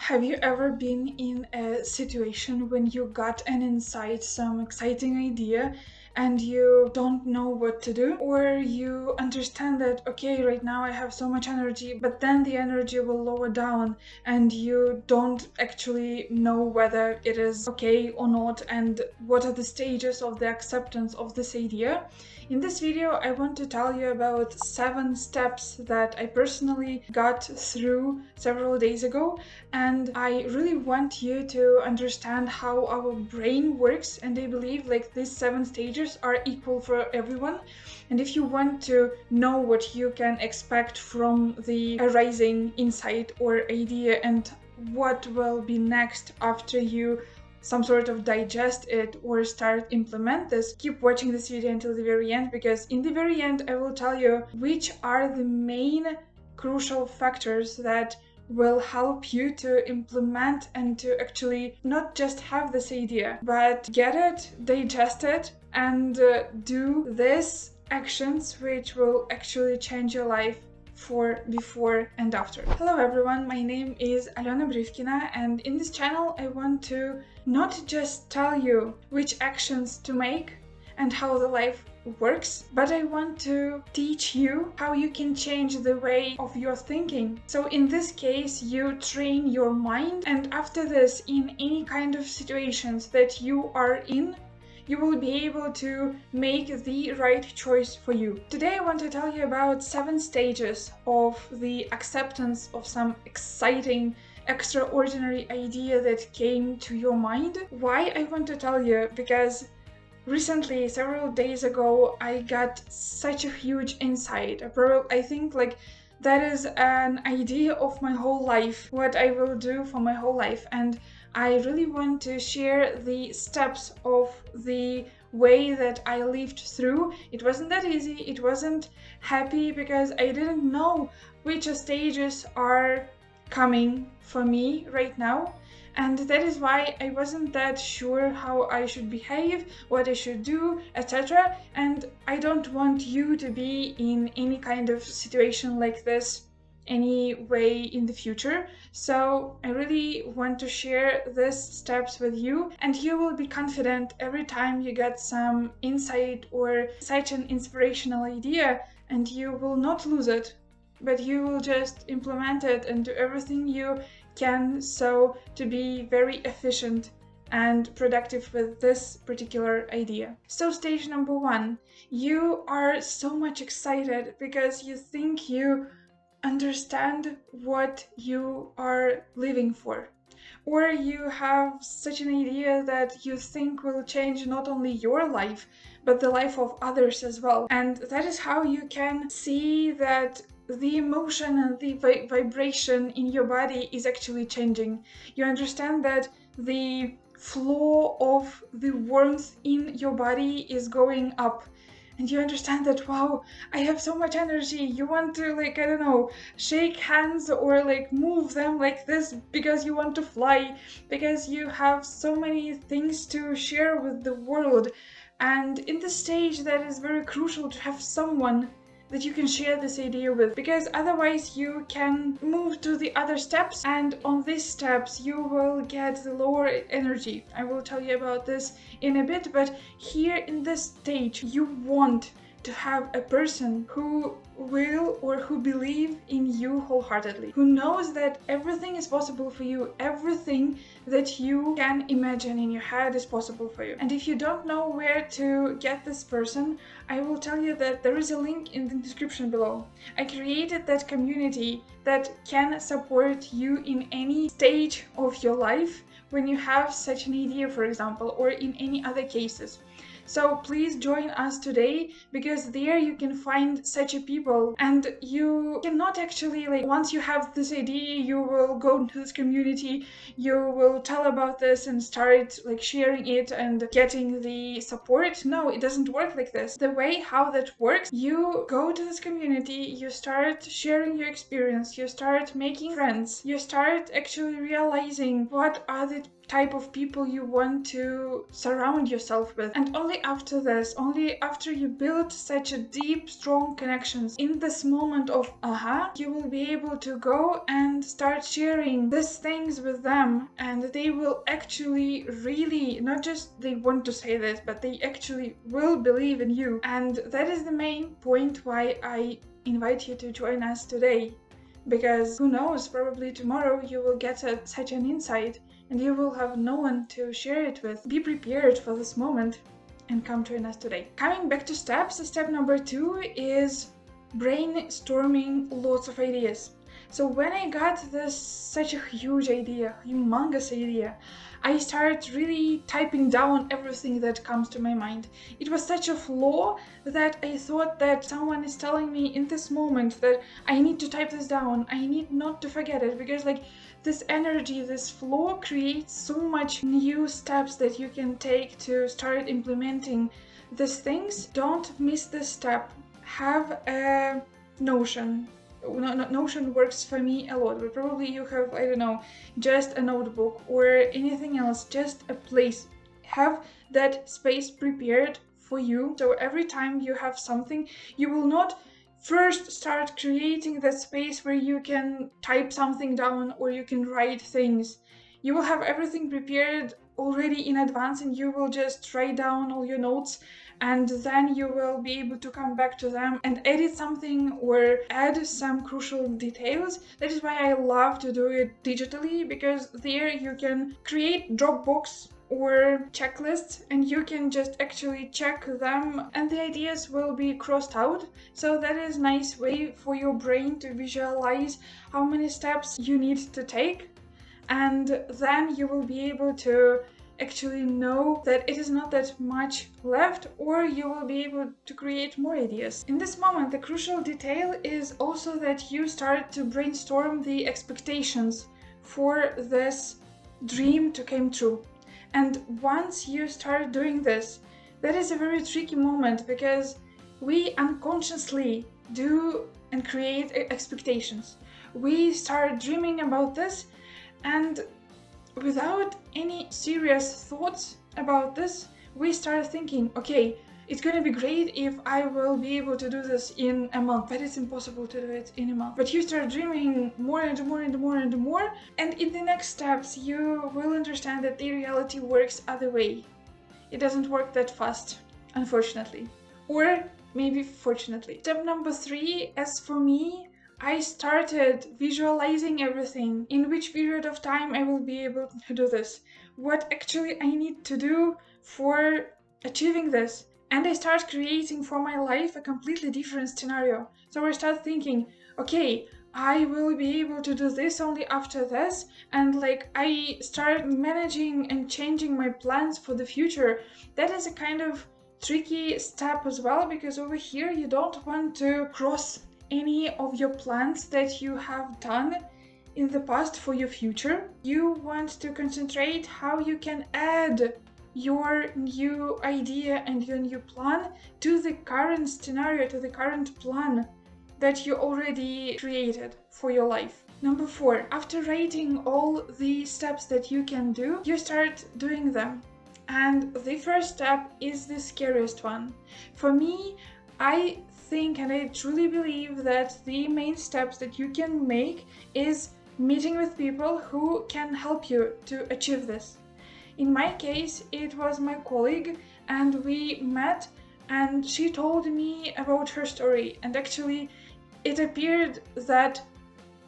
Have you ever been in a situation when you got an insight, some exciting idea, and you don't know what to do? Or you understand that, okay, right now I have so much energy, but then the energy will lower down and you don't actually know whether it is okay or not, and what are the stages of the acceptance of this idea? In this video, I want to tell you about 7 steps that I personally got through several days ago, and I really want you to understand how our brain works, and I believe these 7 stages are equal for everyone. And if you want to know what you can expect from the arising insight or idea and what will be next after you some sort of digest it or start implement this, keep watching this video until the very end, because in the very end I will tell you which are the main crucial factors that will help you to implement and to actually not just have this idea, but get it, digest it, and do these actions which will actually change your life for before and after. Hello everyone, my name is Alena Brivkina, and in this channel I want to not just tell you which actions to make and how the life works, but I want to teach you how you can change the way of your thinking. So in this case, you train your mind, and after this, in any kind of situations that you are in, you will be able to make the right choice for you. Today I want to tell you about 7 stages of the acceptance of some exciting, extraordinary idea that came to your mind. Why I want to tell you? Because recently, several days ago, I got such a huge insight. I think that is an idea of my whole life, what I will do for my whole life. And I really want to share the steps of the way that I lived through. It wasn't that easy, it wasn't happy, because I didn't know which stages are coming for me right now. And that is why I wasn't that sure how I should behave, what I should do, etc. And I don't want you to be in any kind of situation like this any way in the future. So I really want to share these steps with you, and you will be confident every time you get some insight or such an inspirational idea, and you will not lose it, but you will just implement it and do everything you can so to be very efficient and productive with this particular idea. So stage number 1, you are so much excited because you think you understand what you are living for, or you have such an idea that you think will change not only your life but the life of others as well. And that is how you can see that the emotion and the vibration in your body is actually changing. You understand that the flow of the warmth in your body is going up, and you understand that, wow, I have so much energy. You want to, shake hands or move them like this because you want to fly, because you have so many things to share with the world. And in this stage, that is very crucial to have someone that you can share this idea with, because otherwise you can move to the other steps, and on these steps you will get the lower energy. I will tell you about this in a bit, but here in this stage you want to have a person who will or who believe in you wholeheartedly, who knows that everything is possible for you, everything that you can imagine in your head is possible for you. And if you don't know where to get this person, I will tell you that there is a link in the description below. I created that community that can support you in any stage of your life when you have such an idea, for example, or in any other cases. So please join us today, because there you can find such a people, and you cannot actually once you have this idea, you will go into this community, you will tell about this and start sharing it and getting the support. No, it doesn't work like this. The way how that works, you go to this community, you start sharing your experience, you start making friends, you start actually realizing what are the type of people you want to surround yourself with, and only only after this, only after you build such a deep, strong connections in this moment of aha, you will be able to go and start sharing these things with them, and they will actually really, not just they want to say this, but they actually will believe in you. And that is the main point why I invite you to join us today. Because who knows, probably tomorrow you will get such an insight and you will have no one to share it with. Be prepared for this moment and come join us today. Coming back to steps, step number 2 is brainstorming lots of ideas. So when I got this such a huge idea, humongous idea, I started really typing down everything that comes to my mind. It was such a flow that I thought that someone is telling me in this moment that I need to type this down. I need not to forget it, because like this energy, this flow creates so much new steps that you can take to start implementing these things. Don't miss this step. Have a Notion. Notion works for me a lot, but probably you have, I don't know, just a notebook or anything else, just a place. Have that space prepared for you, so every time you have something, you will not first start creating that space where you can type something down or you can write things. You will have everything prepared already in advance and you will just write down all your notes, and then you will be able to come back to them and edit something or add some crucial details. That is why I love to do it digitally, because there you can create Dropbox or checklists and you can just actually check them and the ideas will be crossed out. So that is a nice way for your brain to visualize how many steps you need to take, and then you will be able to actually know that it is not that much left, or you will be able to create more ideas. In this moment, the crucial detail is also that you start to brainstorm the expectations for this dream to come true. And once you start doing this, that is a very tricky moment, because we unconsciously do and create expectations. We start dreaming about this, and without any serious thoughts about this, we start thinking, okay, it's gonna be great if I will be able to do this in a month, but it's impossible to do it in a month. But you start dreaming more and more and more and more, and in the next steps you will understand that the reality works other way. It doesn't work that fast, unfortunately. Or maybe fortunately. Step number 3, as for me, I started visualizing everything, in which period of time I will be able to do this, what actually I need to do for achieving this. And I start creating for my life a completely different scenario. So I start thinking, okay, I will be able to do this only after this, and like I start managing and changing my plans for the future. That is a kind of tricky step as well, because over here you don't want to cross any of your plans that you have done in the past for your future. You want to concentrate how you can add your new idea and your new plan to the current scenario, to the current plan that you already created for your life. Number 4, after writing all the steps that you can do, you start doing them. And the first step is the scariest one. For me, I think and I truly believe that the main steps that you can make is meeting with people who can help you to achieve this. In my case, it was my colleague, and we met and she told me about her story, and actually it appeared that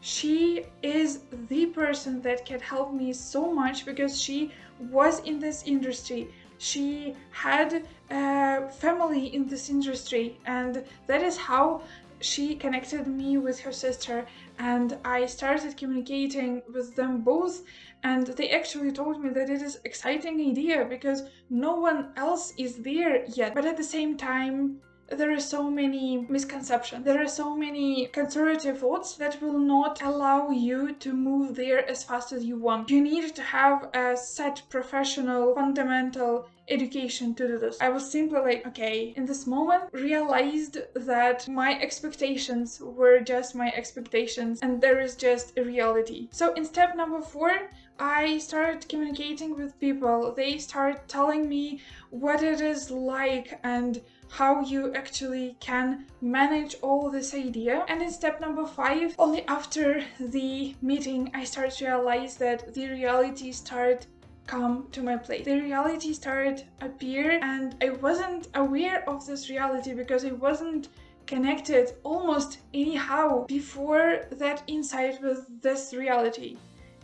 she is the person that can help me so much, because she was in this industry. She had a family in this industry, and that is how she connected me with her sister, and I started communicating with them both, and they actually told me that it is an exciting idea because no one else is there yet, but at the same time there are so many misconceptions. There are so many conservative thoughts that will not allow you to move there as fast as you want. You need to have a set professional fundamental education to do this. I was simply like, okay, in this moment, realized that my expectations were just my expectations and there is just a reality. So in step number 4, I started communicating with people. They started telling me what it is like and how you actually can manage all this idea. And in step number 5, only after the meeting, I started to realize that the reality started come to my plate. The reality started appear, and I wasn't aware of this reality because I wasn't connected almost anyhow before that insight with this reality.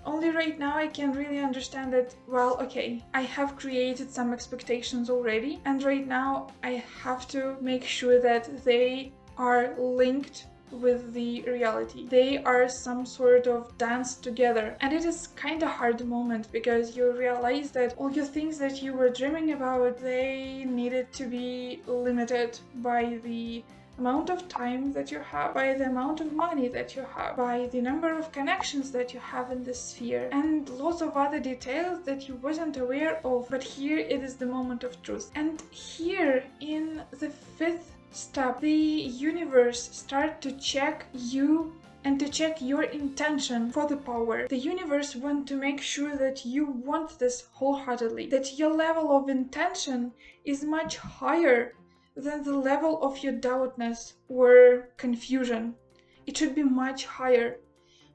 Only right now I can really understand that, well, okay, I have created some expectations already, and right now I have to make sure that they are linked with the reality. They are some sort of dance together. And it is kind of hard moment because you realize that all your things that you were dreaming about, they needed to be limited by the amount of time that you have, by the amount of money that you have, by the number of connections that you have in this sphere, and lots of other details that you wasn't aware of. But here it is the moment of truth. And here in the 5th step, the universe start to check you and to check your intention for the power. The universe want to make sure that you want this wholeheartedly, that your level of intention is much higher than the level of your doubtness or confusion. It should be much higher,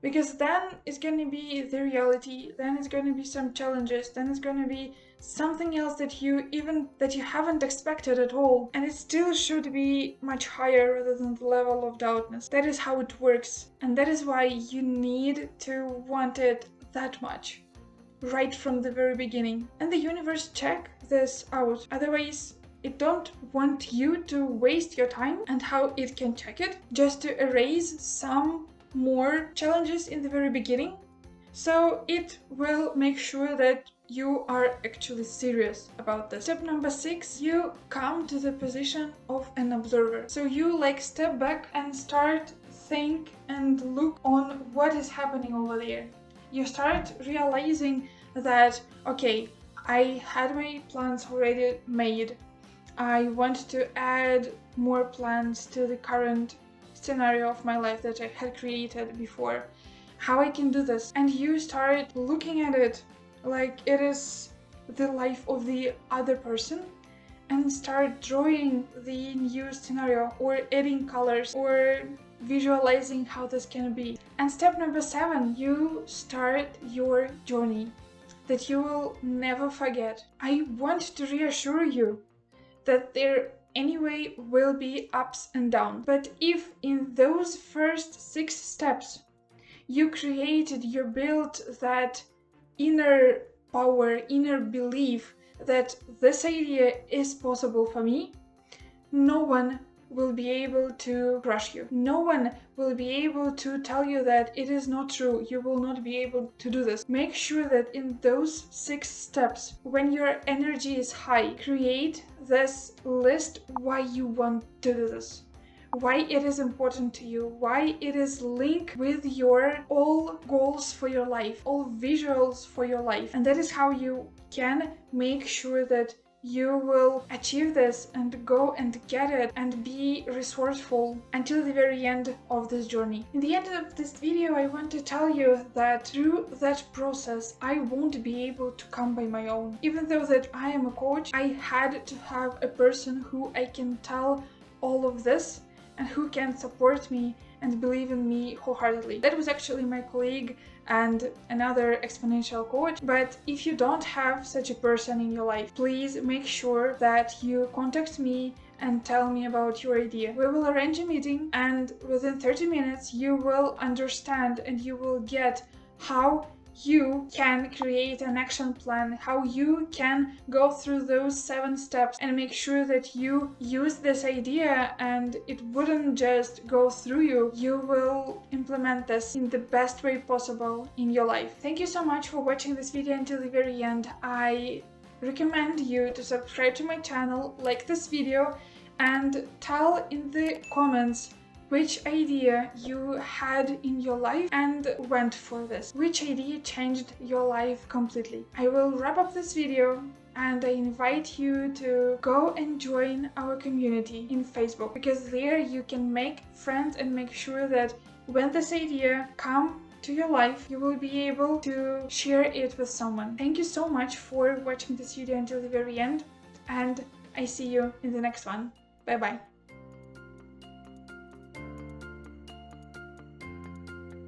because then it's going to be the reality, then it's going to be some challenges, then it's going to be something else that you haven't expected at all, and it still should be much higher rather than the level of doubtness. That is how it works, and that is why you need to want it that much right from the very beginning. And the universe check this out, otherwise it don't want you to waste your time. And how it can check it? Just to erase some more challenges in the very beginning. So it will make sure that you are actually serious about this. Step number 6, you come to the position of an observer. So you step back and start think and look on what is happening over there. You start realizing that, okay, I had my plans already made. I want to add more plans to the current scenario of my life that I had created before. How I can do this? And you start looking at it like it is the life of the other person and start drawing the new scenario or adding colors or visualizing how this can be. And step number 7, you start your journey that you will never forget. I want to reassure you that there anyway will be ups and downs. But if in those first 6 steps you built that inner power, inner belief that this idea is possible for me, no one will be able to crush you. No one will be able to tell you that it is not true. You will not be able to do this. Make sure that in those 6 steps, when your energy is high, create this list why you want to do this. Why it is important to you, why it is linked with your all goals for your life, all visuals for your life. And that is how you can make sure that you will achieve this and go and get it and be resourceful until the very end of this journey. In the end of this video, I want to tell you that through that process, I won't be able to come by my own. Even though that I am a coach, I had to have a person who I can tell all of this and who can support me and believe in me wholeheartedly. That was actually my colleague and another exponential coach. But if you don't have such a person in your life, please make sure that you contact me and tell me about your idea. We will arrange a meeting, and within 30 minutes you will understand and you will get how you can create an action plan, how you can go through those 7 steps and make sure that you use this idea and it wouldn't just go through you. You will implement this in the best way possible in your life. Thank you so much for watching this video until the very end. I recommend you to subscribe to my channel, like this video, and tell in the comments which idea you had in your life and went for this. Which idea changed your life completely. I will wrap up this video and I invite you to go and join our community in Facebook, because there you can make friends and make sure that when this idea comes to your life, you will be able to share it with someone. Thank you so much for watching this video until the very end, and I see you in the next one. Bye bye.